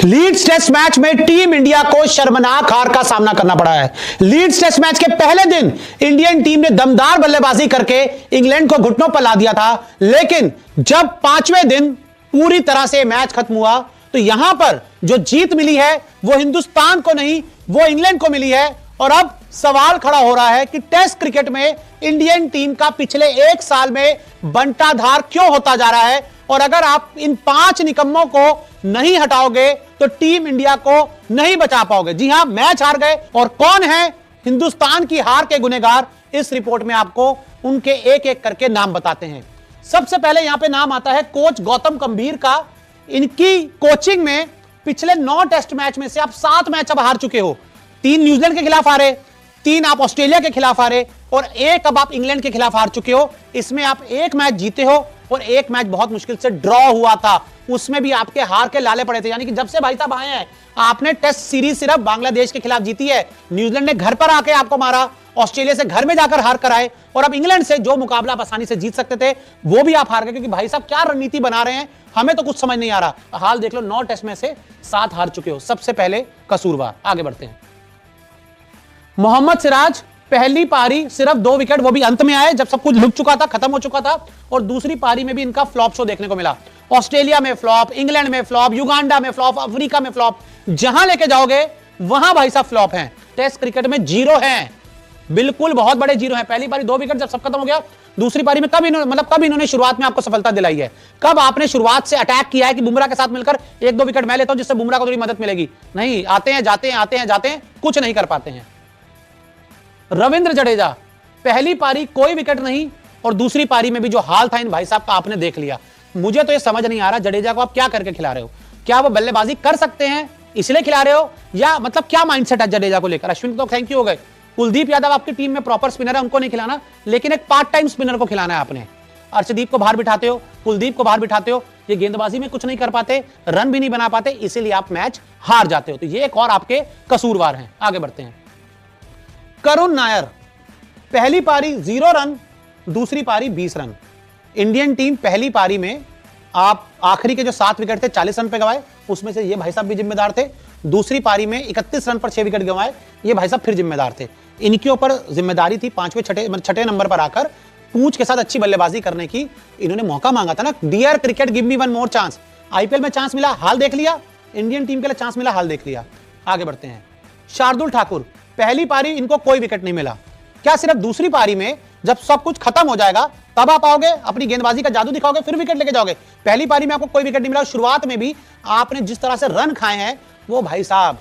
Leeds test match में team India को शर्मनाक हार का सामना करना पड़ा है। लीड्स टेस्ट मैच के पहले दिन इंडियन टीम ने दमदार बल्लेबाजी करके इंग्लैंड को घुटनों पर ला दिया था, लेकिन जब पांचवें दिन पूरी तरह से मैच खत्म हुआ तो यहां पर जो जीत मिली है वो हिंदुस्तान को नहीं, वो इंग्लैंड को मिली है। और अब सवाल खड़ा हो रहा है कि टेस्ट क्रिकेट में इंडियन टीम का पिछले एक साल में बंटाधार क्यों होता जा रहा है, और अगर आप इन 5 निकम्मों को नहीं हटाओगे तो टीम इंडिया को नहीं बचा पाओगे। जी हां, मैच हार गए। और कौन है हिंदुस्तान की हार के गुनहगार, इस रिपोर्ट में आपको उनके एक एक करके नाम बताते हैं। सबसे पहले यहां पे नाम आता है कोच गौतम गंभीर का। इनकी कोचिंग में पिछले 9 टेस्ट मैच में से आप 7 मैच अब हार चुके हो। 3 न्यूजीलैंड के खिलाफ हारे, 3 आप ऑस्ट्रेलिया के खिलाफ हारे और 1 अब आप इंग्लैंड के खिलाफ हार चुके हो। इसमें आप 1 मैच जीते हो और 1 मैच बहुत मुश्किल से ड्रॉ हुआ था, उसमें भी आपके हार के लाले पड़े थे। यानी कि जब से भाई साहब आए हैं आपने टेस्ट सीरीज सिर्फ बांग्लादेश के खिलाफ जीती है, न्यूजीलैंड ने घर पर आके आपको मारा, ऑस्ट्रेलिया से घर में जाकर हार कर आए, और अब इंग्लैंड से जो मुकाबला आप आसानी से जीत सकते थे वो भी आप हार गए। क्योंकि भाई साहब क्या रणनीति बना रहे हैं, हमें तो कुछ समझ नहीं आ रहा। हाल देख लो, 9 टेस्ट में से 7 हार चुके हो। सबसे पहले कसूरवार, आगे बढ़ते हैं। मोहम्मद सिराज पहली पारी सिर्फ 2 विकेट, वो भी अंत में आए जब सब कुछ लुट चुका था, खत्म हो चुका था। और दूसरी पारी में भी इनका फ्लॉप शो देखने को मिला। ऑस्ट्रेलिया में फ्लॉप, इंग्लैंड में फ्लॉप, युगांडा में फ्लॉप, अफ्रीका में फ्लॉप, जहां लेके जाओगे वहां भाई साहब फ्लॉप हैं। टेस्ट क्रिकेट में जीरो हैं, बिल्कुल बहुत बड़े जीरो हैं। पहली पारी 2 विकेट जब सब खत्म हो गया, दूसरी पारी में कब इन्होंने शुरुआत में आपको सफलता दिलाई है? कब आपने शुरुआत से अटैक किया है कि बुमराह के साथ मिलकर 1-2 विकेट मैं लेता हूं जिससे बुमराह को थोड़ी मदद मिलेगी? नहीं, आते हैं जाते हैं, आते हैं जाते हैं, कुछ नहीं कर पाते हैं। रविंद्र जडेजा पहली पारी कोई विकेट नहीं, और दूसरी पारी में भी जो हाल था इन भाई साहब का आपने देख लिया। मुझे तो ये समझ नहीं आ रहा जडेजा को आप क्या करके खिला रहे हो। क्या वो बल्लेबाजी कर सकते हैं इसलिए खिला रहे हो, या मतलब क्या माइंडसेट है जडेजा को लेकर? अश्विन तो थैंक यू हो गए, कुलदीप यादव आपकी टीम में प्रॉपर स्पिनर है, उनको नहीं खिलाना, लेकिन एक पार्ट टाइम स्पिनर को खिलाना है आपने। अर्शदीप को बाहर बिठाते हो, कुलदीप को बाहर बिठाते हो, ये गेंदबाजी में कुछ नहीं कर पाते, रन भी नहीं बना पाते, इसीलिए आप मैच हार जाते हो। तो ये एक और आपके कसूरवार हैं। आगे बढ़ते हैं। करुण नायर पहली पारी 0 रन, दूसरी पारी 20 रन। इंडियन टीम पहली पारी में आप आखिरी के जो 7 विकेट थे 40 रन पे गंवाए, उसमें से ये भाई साहब भी जिम्मेदार थे। दूसरी पारी में 31 रन पर 6 विकेट गंवाए, ये भाई साहब फिर जिम्मेदार थे। इनके ऊपर जिम्मेदारी थी 5वें छठे नंबर पर आकर पूंछ के साथ अच्छी बल्लेबाजी करने की। इन्होंने मौका मांगा था ना, dear cricket give me 1 more chance. IPL में चांस मिला, हाल देख लिया। इंडियन टीम के लिए चांस मिला, हाल देख लिया। आगे बढ़ते हैं। शार्दुल ठाकुर पहली पारी इनको कोई विकेट नहीं मिला। क्या सिर्फ दूसरी पारी में जब सब कुछ खत्म हो जाएगा तब आप आओगे, अपनी गेंदबाजी का जादू दिखाओगे, फिर विकेट लेके जाओगे? पहली पारी में आपको कोई विकेट नहीं मिला। शुरुआत में भी आपने जिस तरह से रन खाए हैं, वो भाई साहब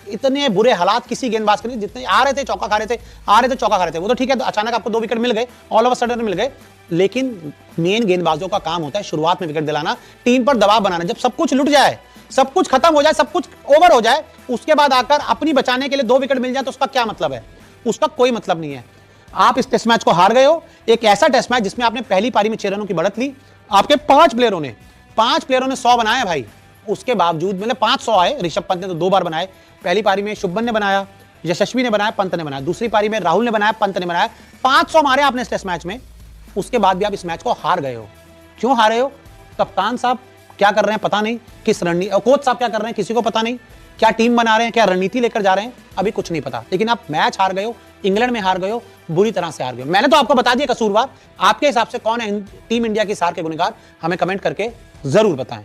इतने बुरे हालात किसी गेंदबाज के नहीं। जितने आ रहे थे चौका खा रहे थे, आ रहे थे चौका खा रहे थे, वो तो ठीक है, अचानक आपको 2 विकेट मिल गए, ऑल ऑफ अ सडन मिल गए। लेकिन मेन गेंदबाजों का काम होता है शुरुआत में विकेट दिलाना, टीम पर दबाव बनाना। जब सब कुछ लुट जाए, सब कुछ खत्म हो जाए, सब कुछ ओवर हो जाए, उसके बाद आकर अपनी बचाने के लिए 2 विकेट मिल जाए तो उसका क्या मतलब है? उसका कोई मतलब नहीं है। आप इस टेस्ट मैच को हार गए हो, एक ऐसा टेस्ट मैच जिसमें आपने पहली पारी में 6 रनों की बढ़त ली। आपके 5 प्लेयरों ने 100 बनाए भाई, उसके बावजूद मतलब 500 आए। ऋषभ पंत ने तो 2 बार बनाए। पहली पारी में शुभमन ने बनाया, यशस्वी ने बनाया, पंत ने बनाया। दूसरी पारी में राहुल ने बनाया, पंत ने बनाया। 500 मारे आपने इस टेस्ट मैच में, उसके बाद भी आप इस मैच को हार गए हो। क्यों हारे हो? कप्तान साहब क्या कर रहे हैं पता नहीं, किस रणनीति, कोच साहब क्या कर रहे हैं किसी को पता नहीं, क्या टीम बना रहे हैं, क्या रणनीति लेकर जा रहे हैं, अभी कुछ नहीं पता। लेकिन आप मैच हार गए हो, इंग्लैंड में हार गए हो, बुरी तरह से हार गए हो। मैंने तो आपको बता दिया कसूरवार। आपके हिसाब से कौन है टीम इंडिया की हार के गुनहगार? हमें कमेंट करके जरूर बताएं।